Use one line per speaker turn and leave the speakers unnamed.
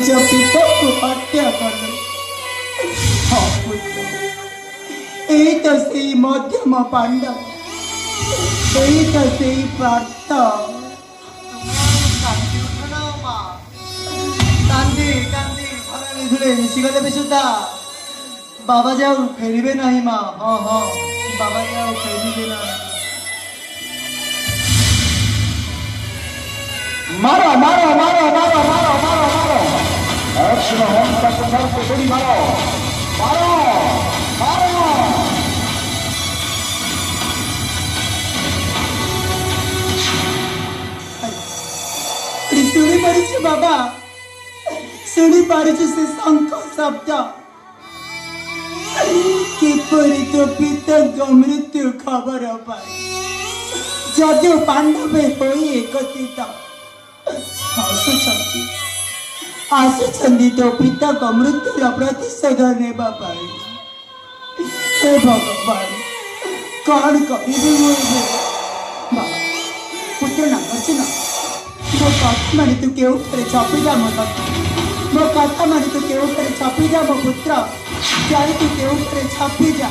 निज पिता को हत्या कले। हाँ पुत्र, यही तो से मध्यम पांडव, यही तो से पार्थ।
कांदी उठो ना माँ, कांदी कांदी घरे निधुले मिशिगले बेसुदा बाबा जाओ फेरिबे नहीं माँ। हाँ हाँ बाबा जाओ फेरिबे ना।
मारो मारो मारो मारो मारो मारो मारो एक्शन होम तक सर पे गोली मारो मारो मारो।
शुणी पारिछु बाबा, शुणी पारिछु से शंख शब्द। किपरि तो पिता मृत्यु खबर पाए जदि पांडवे होई एकत्रित आसुचंदी तो पिता को मृत्यु प्रतिशोध नेबा पाए। हे भगवान कौन कहिबे मोरे बाबा पुत्र ना बचना मो कथा मानी तू के ऊपर छपी जा मो कथा मानी तू के ऊपर छपी जा मो पुत्र जाई तू के ऊपर छपी जा।